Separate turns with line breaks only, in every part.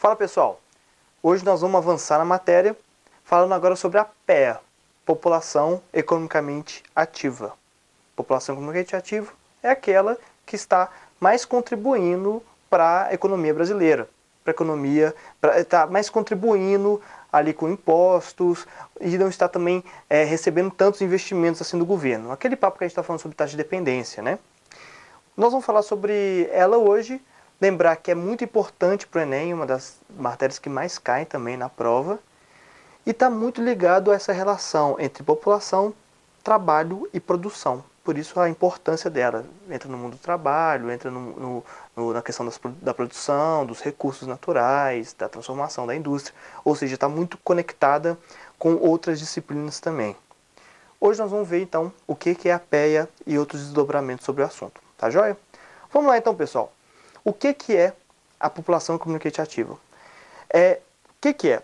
Fala pessoal, hoje nós vamos avançar na matéria falando agora sobre a PEA, População Economicamente Ativa. População economicamente ativa é aquela que está mais contribuindo para a economia brasileira, para a economia, está mais contribuindo ali com impostos e não está também recebendo tantos investimentos assim do governo. Aquele papo que a gente está falando sobre taxa de dependência, né? Nós vamos falar sobre ela hoje. Lembrar que é muito importante para o Enem, uma das matérias que mais caem também na prova. E está muito ligado a essa relação entre população, trabalho e produção. Por isso a importância dela. Entra no mundo do trabalho, entra na questão da produção, dos recursos naturais, da transformação da indústria. Ou seja, está muito conectada com outras disciplinas também. Hoje nós vamos ver então o que é a PEA e outros desdobramentos sobre o assunto. Tá joia? Vamos lá então, pessoal. O que é a população economicamente ativa? O que é?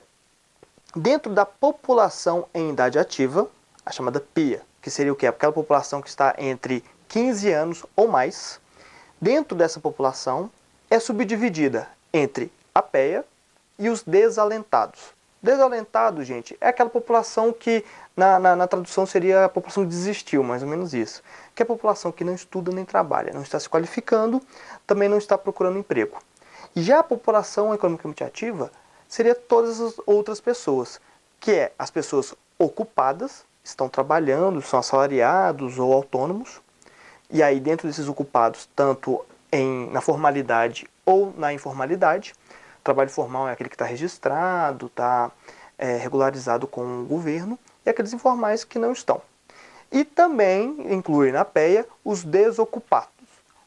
Dentro da população em idade ativa, a chamada PIA, que seria o quê? Aquela população que está entre 15 anos ou mais, dentro dessa população é subdividida entre a PEA e os desalentados. Desalentado, gente, é aquela população que na tradução seria a população que desistiu, mais ou menos isso. Que é a população que não estuda nem trabalha, não está se qualificando, também não está procurando emprego. E já a população economicamente ativa seria todas as outras pessoas, que é as pessoas ocupadas, estão trabalhando, são assalariados ou autônomos. E aí dentro desses ocupados, tanto na formalidade ou na informalidade, trabalho formal é aquele que está registrado, está regularizado com o governo, e aqueles informais que não estão. E também inclui na PEA os desocupados.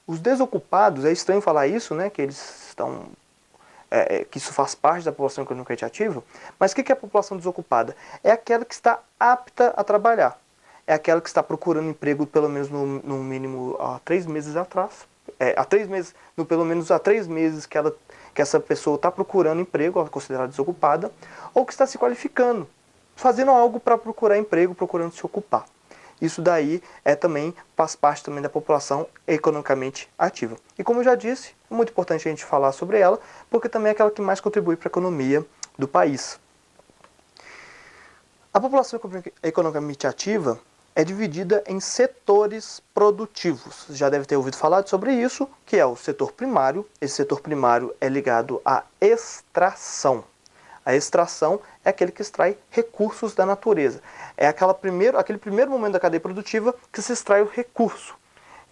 Os desocupados, é estranho falar isso, né, que eles estão, que isso faz parte da população economicamente ativa, mas o que é a população desocupada? É aquela que está apta a trabalhar. É aquela que está procurando emprego pelo menos no mínimo há 3 meses atrás. Pelo menos há 3 meses que essa pessoa está procurando emprego, ela é considerada desocupada, ou que está se qualificando, fazendo algo para procurar emprego, procurando se ocupar. Isso daí também faz parte também da população economicamente ativa. E como eu já disse, é muito importante a gente falar sobre ela, porque também é aquela que mais contribui para a economia do país. A população economicamente ativa é dividida em setores produtivos. Você já deve ter ouvido falar sobre isso, que é o setor primário. Esse setor primário é ligado à extração. A extração é aquele que extrai recursos da natureza. É aquele primeiro momento da cadeia produtiva que se extrai o recurso.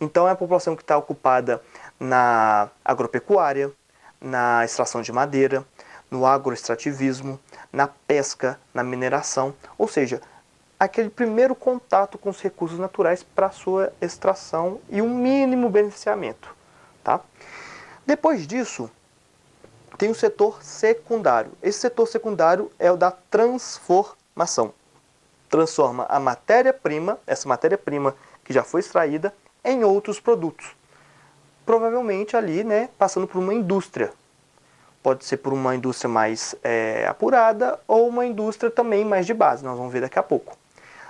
Então é a população que está ocupada na agropecuária, na extração de madeira, no agroextrativismo, na pesca, na mineração, ou seja, aquele primeiro contato com os recursos naturais para sua extração e um mínimo beneficiamento. Tá? Depois disso, tem o setor secundário. Esse setor secundário é o da transformação. Transforma a matéria-prima, essa matéria-prima que já foi extraída, em outros produtos. Provavelmente ali, né, passando por uma indústria. Pode ser por uma indústria mais apurada ou uma indústria também mais de base, nós vamos ver daqui a pouco.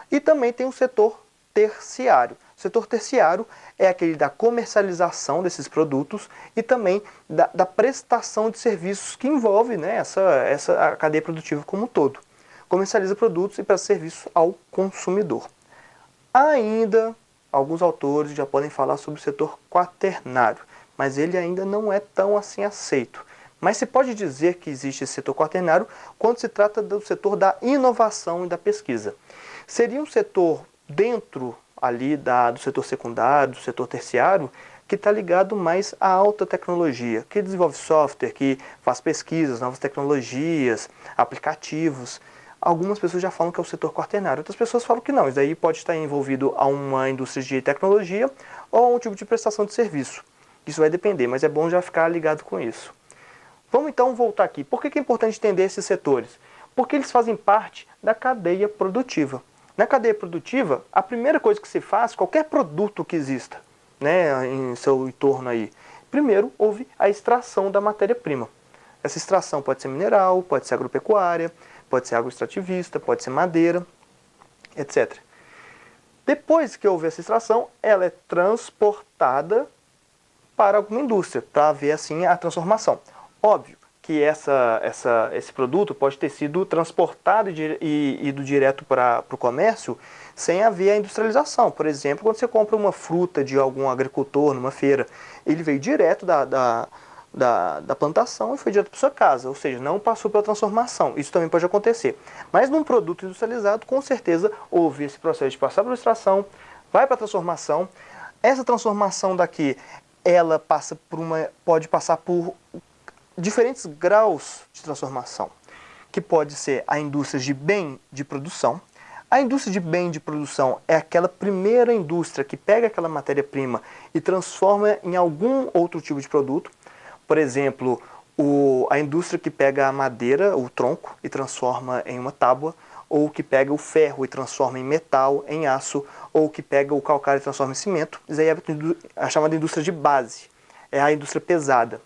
E também tem o setor terciário. O setor terciário é aquele da comercialização desses produtos e também da prestação de serviços que envolve, né, a cadeia produtiva como um todo. Comercializa produtos e presta serviços ao consumidor. Ainda, alguns autores já podem falar sobre o setor quaternário, mas ele ainda não é tão assim aceito. Mas se pode dizer que existe esse setor quaternário quando se trata do setor da inovação e da pesquisa. Seria um setor dentro ali do setor secundário, do setor terciário, que está ligado mais à alta tecnologia, que desenvolve software, que faz pesquisas, novas tecnologias, aplicativos. Algumas pessoas já falam que é o setor quaternário, outras pessoas falam que não. Isso daí pode estar envolvido a uma indústria de tecnologia ou a um tipo de prestação de serviço. Isso vai depender, mas é bom já ficar ligado com isso. Vamos então voltar aqui. Por que é importante entender esses setores? Porque eles fazem parte da cadeia produtiva. Na cadeia produtiva, a primeira coisa que se faz, qualquer produto que exista, né, em seu entorno aí, primeiro houve a extração da matéria-prima. Essa extração pode ser mineral, pode ser agropecuária, pode ser agroextrativista, pode ser madeira, etc. Depois que houve essa extração, ela é transportada para alguma indústria, para haver assim a transformação. Óbvio que esse produto pode ter sido transportado e ido direto para o comércio sem haver a industrialização. Por exemplo, quando você compra uma fruta de algum agricultor numa feira, ele veio direto da plantação e foi direto para sua casa, ou seja, não passou pela transformação. Isso também pode acontecer. Mas num produto industrializado, com certeza houve esse processo de passar pela extração, vai para a transformação. Essa transformação daqui, ela pode passar por diferentes graus de transformação, que pode ser a indústria de bem de produção. A indústria de bem de produção é aquela primeira indústria que pega aquela matéria-prima e transforma em algum outro tipo de produto. Por exemplo, a indústria que pega a madeira, o tronco, e transforma em uma tábua, ou que pega o ferro e transforma em metal, em aço, ou que pega o calcário e transforma em cimento. Isso aí é a chamada indústria de base, é a indústria pesada.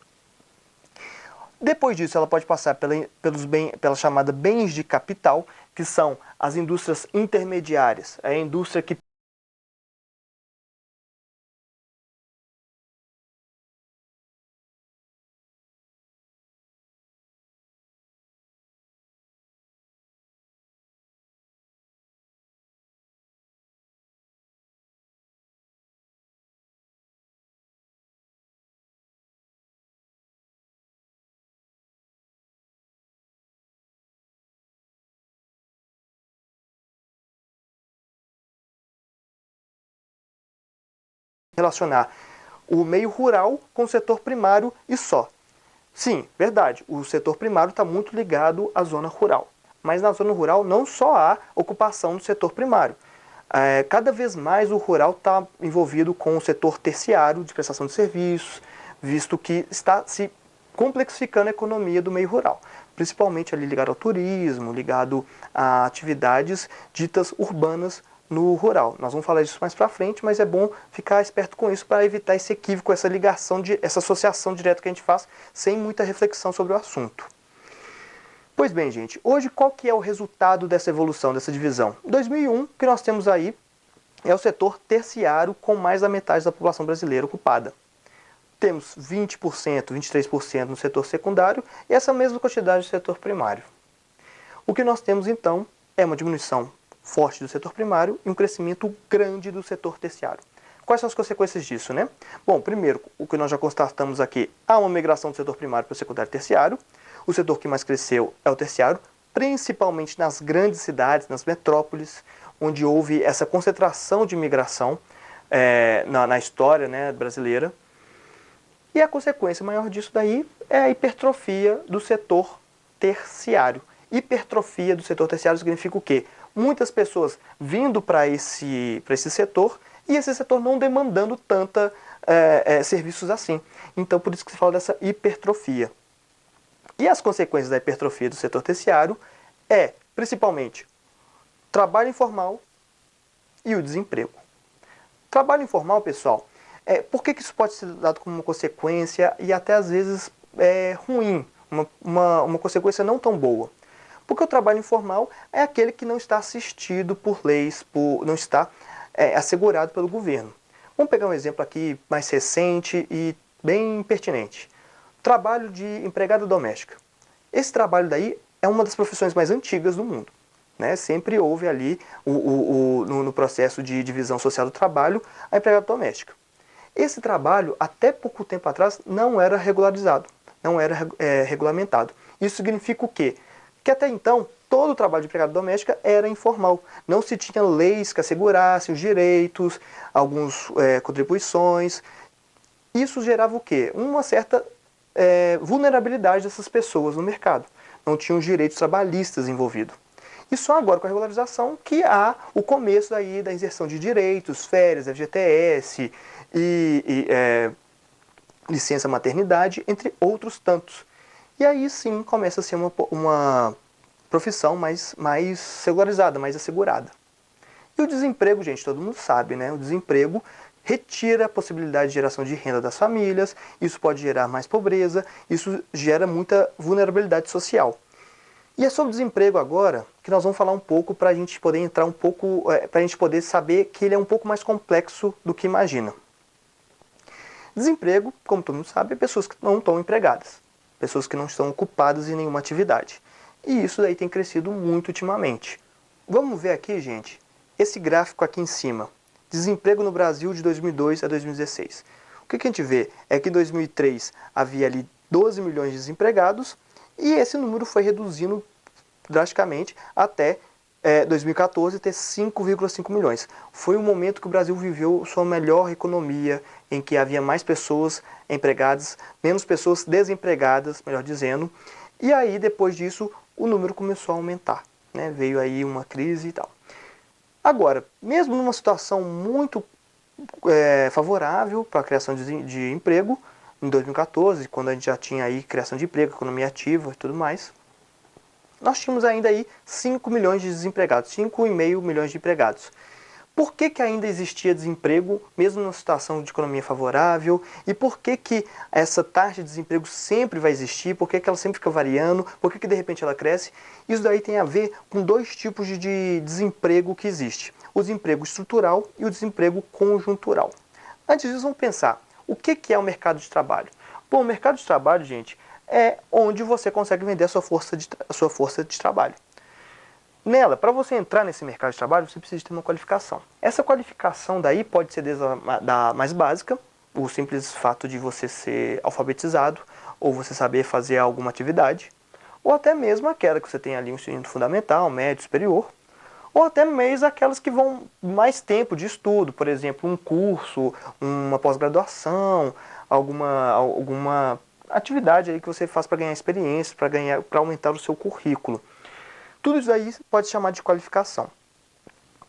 Depois disso, ela pode passar pela chamada bens de capital, que são as indústrias intermediárias. É a indústria que relacionar o meio rural com o setor primário e só. Sim, verdade, o setor primário está muito ligado à zona rural. Mas na zona rural não só há ocupação do setor primário. Cada vez mais o rural está envolvido com o setor terciário de prestação de serviços, visto que está se complexificando a economia do meio rural, principalmente ali ligado ao turismo, ligado a atividades ditas urbanas no rural. Nós vamos falar disso mais para frente, mas é bom ficar esperto com isso para evitar esse equívoco, essa ligação, essa associação direta que a gente faz sem muita reflexão sobre o assunto. Pois bem, gente, hoje qual que é o resultado dessa evolução, dessa divisão? Em 2001, o que nós temos aí é o setor terciário com mais da metade da população brasileira ocupada. Temos 20%, 23% no setor secundário e essa mesma quantidade no setor primário. O que nós temos então é uma diminuição forte do setor primário e um crescimento grande do setor terciário. Quais são as consequências disso, né? Bom, primeiro, o que nós já constatamos aqui, há uma migração do setor primário para o secundário e terciário. O setor que mais cresceu é o terciário, principalmente nas grandes cidades, nas metrópoles, onde houve essa concentração de migração na história, né, brasileira. E a consequência maior disso daí é a hipertrofia do setor terciário. Hipertrofia do setor terciário significa o quê? Muitas pessoas vindo para esse setor e esse setor não demandando tanta serviços assim. Então, por isso que se fala dessa hipertrofia. E as consequências da hipertrofia do setor terciário é, principalmente, trabalho informal e o desemprego. Trabalho informal, pessoal, por que isso pode ser dado como uma consequência e até às vezes ruim, uma consequência não tão boa? Porque o trabalho informal é aquele que não está assistido por leis, não está assegurado pelo governo. Vamos pegar um exemplo aqui mais recente e bem pertinente. Trabalho de empregada doméstica. Esse trabalho daí é uma das profissões mais antigas do mundo. Né? Sempre houve ali, no processo de divisão social do trabalho, a empregada doméstica. Esse trabalho, até pouco tempo atrás, não era regularizado, não era regulamentado. Isso significa o quê? Que até então, todo o trabalho de empregada doméstica era informal. Não se tinha leis que assegurassem os direitos, algumas contribuições. Isso gerava o quê? Uma certa vulnerabilidade dessas pessoas no mercado. Não tinham direitos trabalhistas envolvidos. E só agora com a regularização que há o começo aí da inserção de direitos, férias, FGTS licença maternidade, entre outros tantos. E aí sim começa a ser uma profissão mais regularizada, mais assegurada. E o desemprego, gente, todo mundo sabe, né? O desemprego retira a possibilidade de geração de renda das famílias, isso pode gerar mais pobreza, isso gera muita vulnerabilidade social. E é sobre o desemprego agora que nós vamos falar um pouco para a gente poder entrar um pouco, para a gente poder saber que ele é um pouco mais complexo do que imagina. Desemprego, como todo mundo sabe, é pessoas que não estão empregadas. pessoas que não estão ocupadas em nenhuma atividade. E isso daí tem crescido muito ultimamente. Vamos ver aqui, gente, esse gráfico aqui em cima. Desemprego no Brasil de 2002 a 2016. O que a gente vê é que em 2003 havia ali 12 milhões de desempregados e esse número foi reduzindo drasticamente até 2014 ter 5,5 milhões. Foi o momento que o Brasil viveu sua melhor economia, em que havia mais pessoas empregadas, menos pessoas desempregadas, melhor dizendo. E aí, depois disso, o número começou a aumentar, né? Veio aí uma crise e tal. Agora, mesmo numa situação muito favorável para a criação de emprego, em 2014, quando a gente já tinha aí criação de emprego, economia ativa e tudo mais, nós tínhamos ainda aí 5 milhões de desempregados, 5,5 milhões de empregados. Por que ainda existia desemprego, mesmo numa situação de economia favorável? E por que essa taxa de desemprego sempre vai existir? Por que ela sempre fica variando? Por que de repente ela cresce? Isso daí tem a ver com dois tipos de desemprego que existe. O desemprego estrutural e o desemprego conjuntural. Antes disso, vamos pensar, o que é o mercado de trabalho? Bom, o mercado de trabalho, gente, é onde você consegue vender a sua força de trabalho. Nela, para você entrar nesse mercado de trabalho, você precisa ter uma qualificação. Essa qualificação daí pode ser desde da mais básica, o simples fato de você ser alfabetizado, ou você saber fazer alguma atividade, ou até mesmo aquela que você tem ali um ensino fundamental, médio, superior, ou até mesmo aquelas que vão mais tempo de estudo, por exemplo, um curso, uma pós-graduação, alguma atividade aí que você faz para ganhar experiência, para aumentar o seu currículo. Tudo isso aí pode se chamar de qualificação.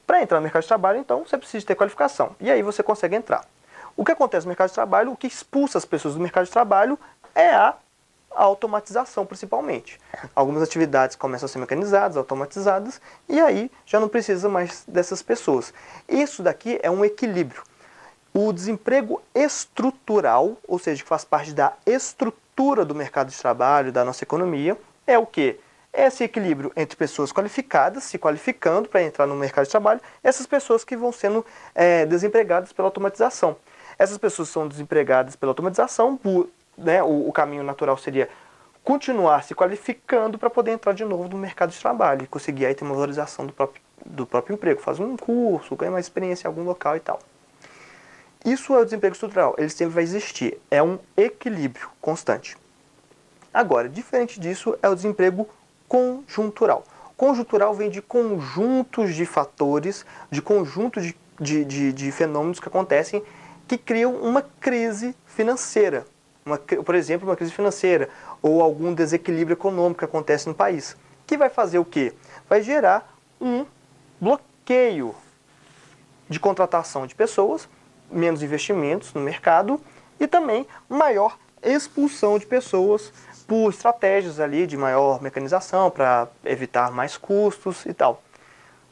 Para entrar no mercado de trabalho, então, você precisa ter qualificação. E aí você consegue entrar. O que acontece no mercado de trabalho, o que expulsa as pessoas do mercado de trabalho é a automatização, principalmente. Algumas atividades começam a ser mecanizadas, automatizadas, e aí já não precisa mais dessas pessoas. Isso daqui é um equilíbrio. O desemprego estrutural, ou seja, que faz parte da estrutura do mercado de trabalho, da nossa economia, é o quê? Esse equilíbrio entre pessoas qualificadas, se qualificando para entrar no mercado de trabalho, essas pessoas que vão sendo desempregadas pela automatização. Essas pessoas são desempregadas pela automatização, né, o caminho natural seria continuar se qualificando para poder entrar de novo no mercado de trabalho e conseguir aí ter uma valorização do próprio emprego. Faz um curso, ganha mais experiência em algum local e tal. Isso é o desemprego estrutural, ele sempre vai existir, é um equilíbrio constante. Agora, diferente disso é o desemprego conjuntural. Conjuntural vem de conjuntos de fatores, de conjuntos de fenômenos que acontecem que criam uma crise financeira. Por exemplo, uma crise financeira ou algum desequilíbrio econômico que acontece no país. Que vai fazer o quê? Vai gerar um bloqueio de contratação de pessoas, menos investimentos no mercado e também maior expulsão de pessoas por estratégias ali de maior mecanização para evitar mais custos e tal.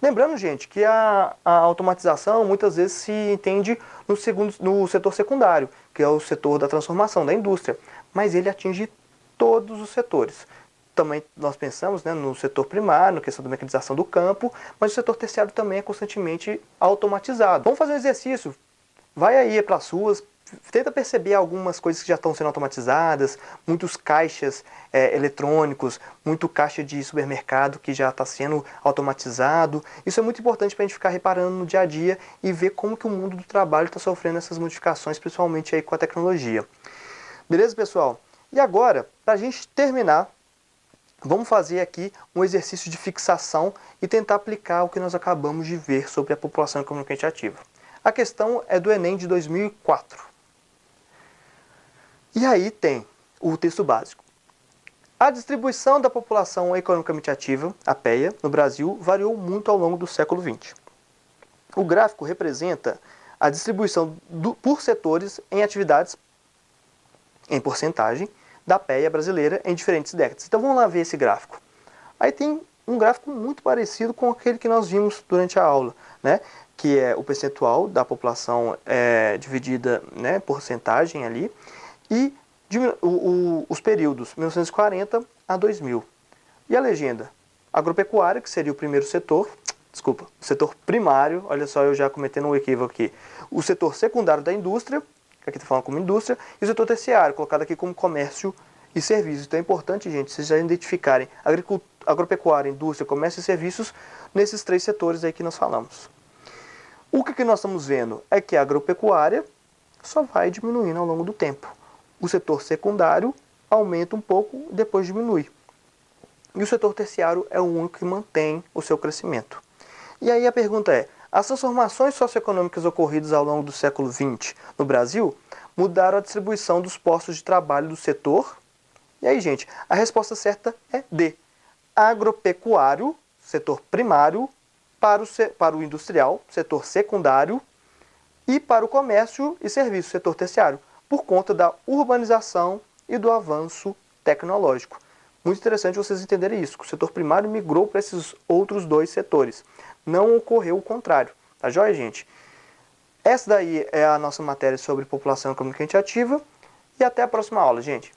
Lembrando, gente, que a automatização muitas vezes se entende no setor secundário, que é o setor da transformação, da indústria, mas ele atinge todos os setores. Também nós pensamos, né, no setor primário, na questão da mecanização do campo, mas o setor terciário também é constantemente automatizado. Vamos fazer um exercício. Vai aí para as ruas, tenta perceber algumas coisas que já estão sendo automatizadas, muitos caixas eletrônicos, muito caixa de supermercado que já está sendo automatizado. Isso é muito importante para a gente ficar reparando no dia a dia e ver como que o mundo do trabalho está sofrendo essas modificações, principalmente aí com a tecnologia. Beleza, pessoal? E agora, para a gente terminar, vamos fazer aqui um exercício de fixação e tentar aplicar o que nós acabamos de ver sobre a população economicamente ativa. A questão é do Enem de 2004. E aí tem o texto básico. A distribuição da população economicamente ativa, a PEA, no Brasil variou muito ao longo do século XX. O gráfico representa a distribuição por setores em atividades, em porcentagem, da PEA brasileira em diferentes décadas. Então vamos lá ver esse gráfico. Aí tem um gráfico muito parecido com aquele que nós vimos durante a aula, né? Que é o percentual da população dividida, né, porcentagem ali, e os períodos 1940 a 2000. E a legenda? Agropecuária, que seria o primeiro setor, o setor primário, olha só eu já cometendo um equívoco aqui. O setor secundário da indústria, que aqui está falando como indústria, e o setor terciário, colocado aqui como comércio e serviços. Então é importante, gente, vocês já identificarem agropecuária, indústria, comércio e serviços nesses 3 setores aí que nós falamos. O que nós estamos vendo é que a agropecuária só vai diminuindo ao longo do tempo. O setor secundário aumenta um pouco e depois diminui. E o setor terciário é o único que mantém o seu crescimento. E aí a pergunta é, as transformações socioeconômicas ocorridas ao longo do século XX no Brasil mudaram a distribuição dos postos de trabalho do setor? E aí, gente, a resposta certa é D. Agropecuário, setor primário, para o industrial, setor secundário, e para o comércio e serviço, setor terciário, por conta da urbanização e do avanço tecnológico. Muito interessante vocês entenderem isso, que o setor primário migrou para esses outros 2 setores. Não ocorreu o contrário. Tá joia, gente? Essa daí é a nossa matéria sobre população economicamente ativa. E até a próxima aula, gente.